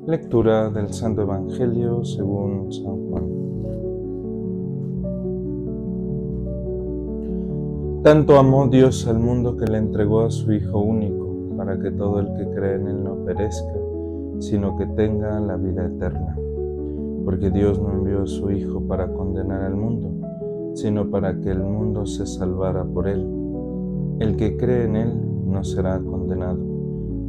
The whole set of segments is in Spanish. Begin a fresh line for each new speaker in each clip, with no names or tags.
Lectura del Santo Evangelio según San Juan. Tanto amó Dios al mundo que le entregó a su Hijo único, para que todo el que cree en Él no perezca, sino que tenga la vida eterna. Porque Dios no envió a su Hijo para condenar al mundo, sino para que el mundo se salvara por Él. El que cree en Él no será condenado,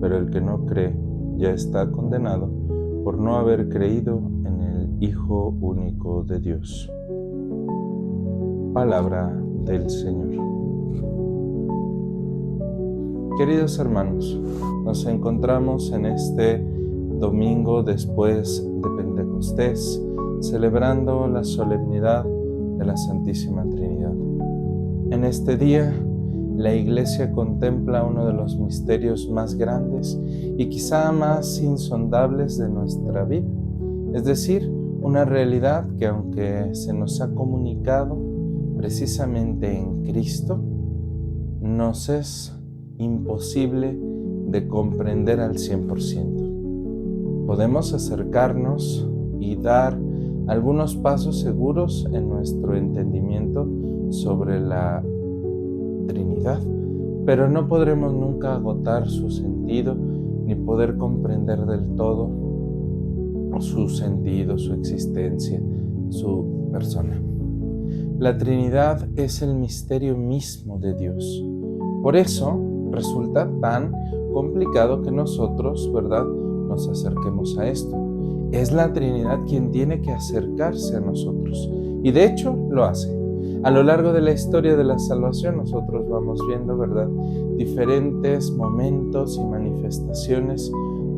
pero el que no cree ya está condenado por no haber creído en el Hijo único de Dios. Palabra del Señor. Queridos hermanos, nos encontramos en este domingo después de Pentecostés, celebrando la solemnidad de la Santísima Trinidad. En este día, la Iglesia contempla uno de los misterios más grandes y quizá más insondables de nuestra vida, es decir, una realidad que aunque se nos ha comunicado precisamente en Cristo, nos es imposible de comprender al 100%. Podemos acercarnos y dar algunos pasos seguros en nuestro entendimiento sobre la Trinidad, pero no podremos nunca agotar su sentido ni poder comprender del todo su sentido, su existencia, su persona. La Trinidad es el misterio mismo de Dios. Por eso resulta tan complicado que nosotros, ¿verdad?, nos acerquemos a esto. Es la Trinidad quien tiene que acercarse a nosotros y de hecho lo hace. A lo largo de la historia de la salvación nosotros vamos viendo, ¿verdad?, diferentes momentos y manifestaciones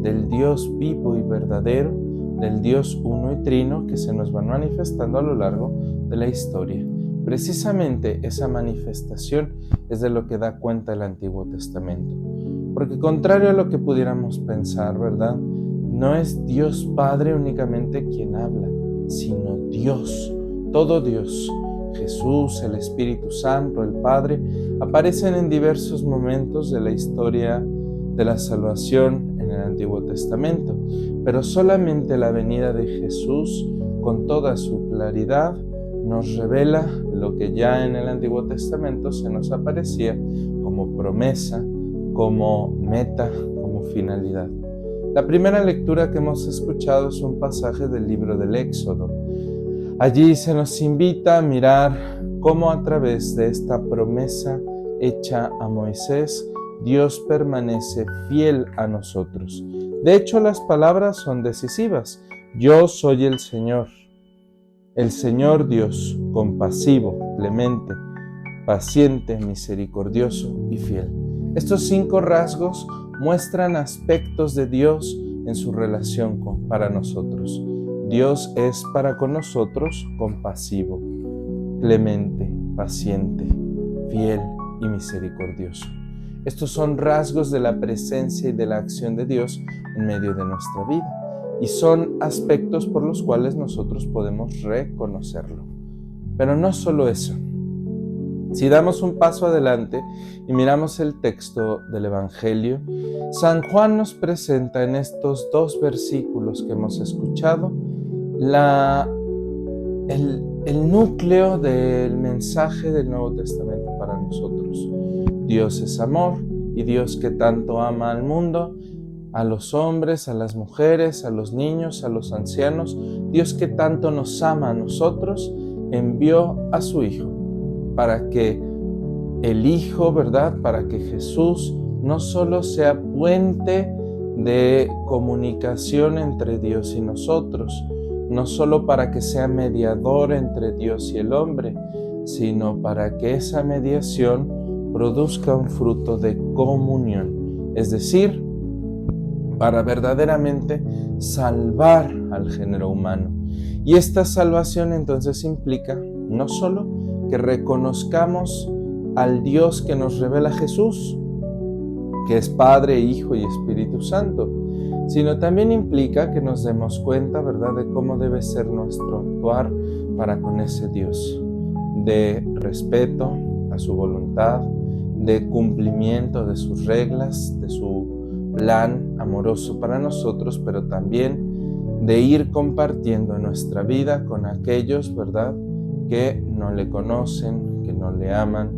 del Dios vivo y verdadero, del Dios uno y trino que se nos van manifestando a lo largo de la historia. Precisamente esa manifestación es de lo que da cuenta el Antiguo Testamento. Porque contrario a lo que pudiéramos pensar, ¿verdad?, no es Dios Padre únicamente quien habla, sino Dios, todo Dios. Jesús, el Espíritu Santo, el Padre, aparecen en diversos momentos de la historia de la salvación en el Antiguo Testamento, pero solamente la venida de Jesús, con toda su claridad, nos revela lo que ya en el Antiguo Testamento se nos aparecía como promesa, como meta, como finalidad. La primera lectura que hemos escuchado es un pasaje del libro del Éxodo. Allí se nos invita a mirar cómo a través de esta promesa hecha a Moisés, Dios permanece fiel a nosotros. De hecho, las palabras son decisivas. Yo soy el Señor Dios, compasivo, clemente, paciente, misericordioso y fiel. Estos 5 rasgos muestran aspectos de Dios en su relación para nosotros. Dios es para con nosotros compasivo, clemente, paciente, fiel y misericordioso. Estos son rasgos de la presencia y de la acción de Dios en medio de nuestra vida y son aspectos por los cuales nosotros podemos reconocerlo. Pero no solo eso. Si damos un paso adelante y miramos el texto del Evangelio, San Juan nos presenta en estos 2 versículos que hemos escuchado el núcleo del mensaje del Nuevo Testamento para nosotros. Dios es amor y Dios que tanto ama al mundo, a los hombres, a las mujeres, a los niños, a los ancianos, Dios que tanto nos ama a nosotros, envió a su Hijo para que el Hijo, ¿verdad?, para que Jesús no solo sea puente de comunicación entre Dios y nosotros, no solo para que sea mediador entre Dios y el hombre, sino para que esa mediación produzca un fruto de comunión, es decir, para verdaderamente salvar al género humano. Y esta salvación entonces implica no solo que reconozcamos al Dios que nos revela Jesús, que es Padre, Hijo y Espíritu Santo, sino también implica que nos demos cuenta, ¿verdad?, de cómo debe ser nuestro actuar para con ese Dios, de respeto a su voluntad, de cumplimiento de sus reglas, de su plan amoroso para nosotros, pero también de ir compartiendo nuestra vida con aquellos, ¿verdad?, que no le conocen, que no le aman,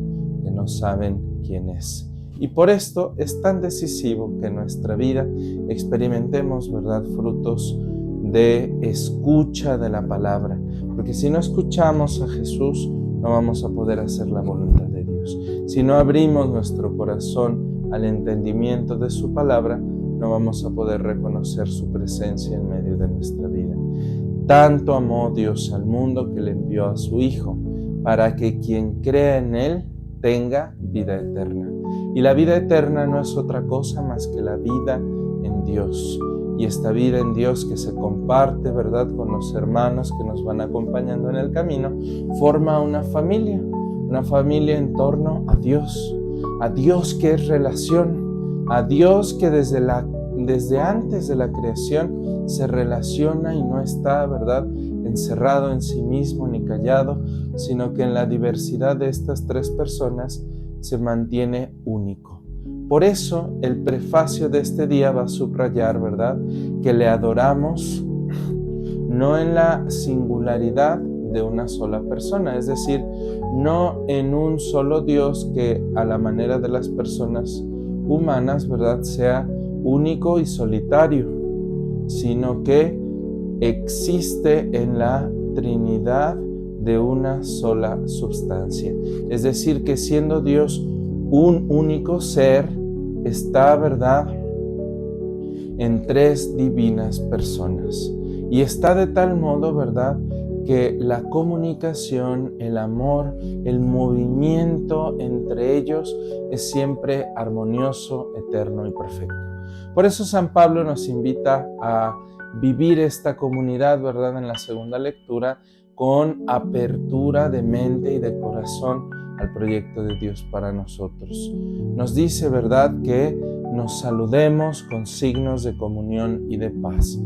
que no saben quién es. Y por esto es tan decisivo que en nuestra vida experimentemos, ¿verdad?, frutos de escucha de la palabra. Porque si no escuchamos a Jesús, no vamos a poder hacer la voluntad de Dios. Si no abrimos nuestro corazón al entendimiento de su palabra, no vamos a poder reconocer su presencia en medio de nuestra vida. Tanto amó Dios al mundo que le envió a su Hijo, para que quien crea en Él tenga vida eterna. Y la vida eterna no es otra cosa más que la vida en Dios. Y esta vida en Dios que se comparte, ¿verdad?, con los hermanos que nos van acompañando en el camino, forma una familia en torno a Dios que es relación, a Dios que desde antes de la creación se relaciona y no está, ¿verdad?, encerrado en sí mismo ni callado, sino que en la diversidad de estas tres personas se mantiene único. Por eso el prefacio de este día va a subrayar, ¿verdad?, que le adoramos no en la singularidad de una sola persona, es decir, no en un solo Dios que a la manera de las personas humanas, ¿verdad?, sea único y solitario, sino que existe en la Trinidad de una sola sustancia. Es decir, que siendo Dios un único ser, está, ¿verdad?, en tres divinas personas. Y está de tal modo, ¿verdad?, que la comunicación, el amor, el movimiento entre ellos es siempre armonioso, eterno y perfecto. Por eso San Pablo nos invita a vivir esta comunidad, ¿verdad?, en la segunda lectura, con apertura de mente y de corazón al proyecto de Dios para nosotros. Nos dice, ¿verdad?, que nos saludemos con signos de comunión y de paz.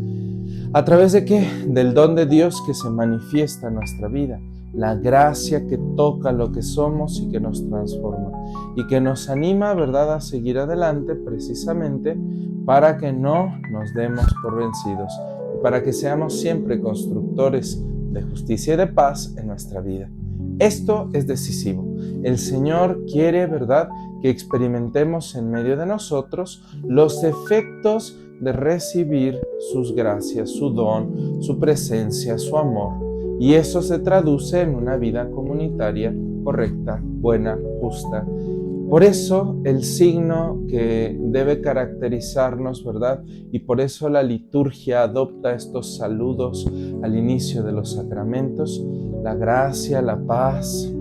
¿A través de qué? Del don de Dios que se manifiesta en nuestra vida, la gracia que toca lo que somos y que nos transforma y que nos anima, ¿verdad?, a seguir adelante precisamente para que no nos demos por vencidos y para que seamos siempre constructores de justicia y de paz en nuestra vida. Esto es decisivo. El Señor quiere, ¿verdad?, que experimentemos en medio de nosotros los efectos de recibir sus gracias, su don, su presencia, su amor. Y eso se traduce en una vida comunitaria correcta, buena, justa. Por eso el signo que debe caracterizarnos, ¿verdad?, y por eso la liturgia adopta estos saludos al inicio de los sacramentos, la gracia, la paz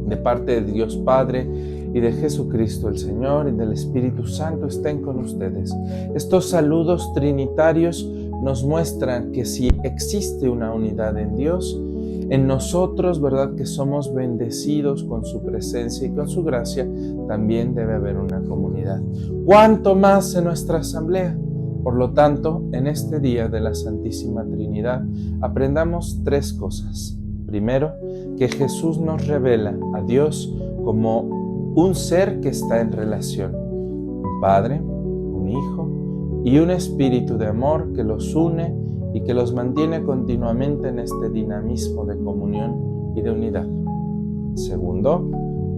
de parte de Dios Padre y de Jesucristo el Señor y del Espíritu Santo estén con ustedes. Estos saludos trinitarios nos muestran que si existe una unidad en Dios, en nosotros, ¿verdad?, que somos bendecidos con su presencia y con su gracia, también debe haber una comunidad. ¿Cuánto más en nuestra asamblea? Por lo tanto, en este día de la Santísima Trinidad, aprendamos tres cosas. Primero, que Jesús nos revela a Dios como un ser que está en relación, un Padre, un Hijo y un Espíritu de amor que los une y que los mantiene continuamente en este dinamismo de comunión y de unidad. Segundo,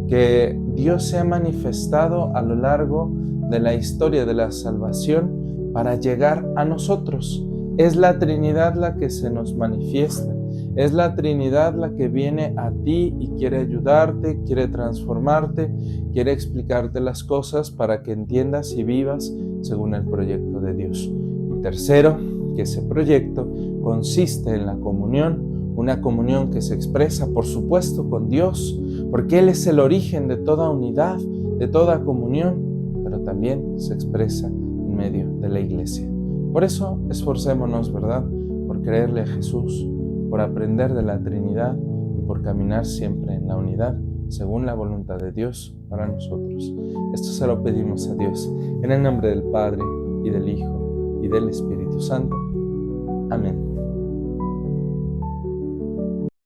que Dios se ha manifestado a lo largo de la historia de la salvación para llegar a nosotros. Es la Trinidad la que se nos manifiesta. Es la Trinidad la que viene a ti y quiere ayudarte, quiere transformarte, quiere explicarte las cosas para que entiendas y vivas según el proyecto de Dios. Y tercero, que ese proyecto consiste en la comunión, una comunión que se expresa, por supuesto, con Dios, porque Él es el origen de toda unidad, de toda comunión, pero también se expresa en medio de la Iglesia. Por eso, esforcémonos, ¿verdad?, por creerle a Jesús, por aprender de la Trinidad y por caminar siempre en la unidad, según la voluntad de Dios para nosotros. Esto se lo pedimos a Dios, en el nombre del Padre, y del Hijo, y del Espíritu Santo. Amén.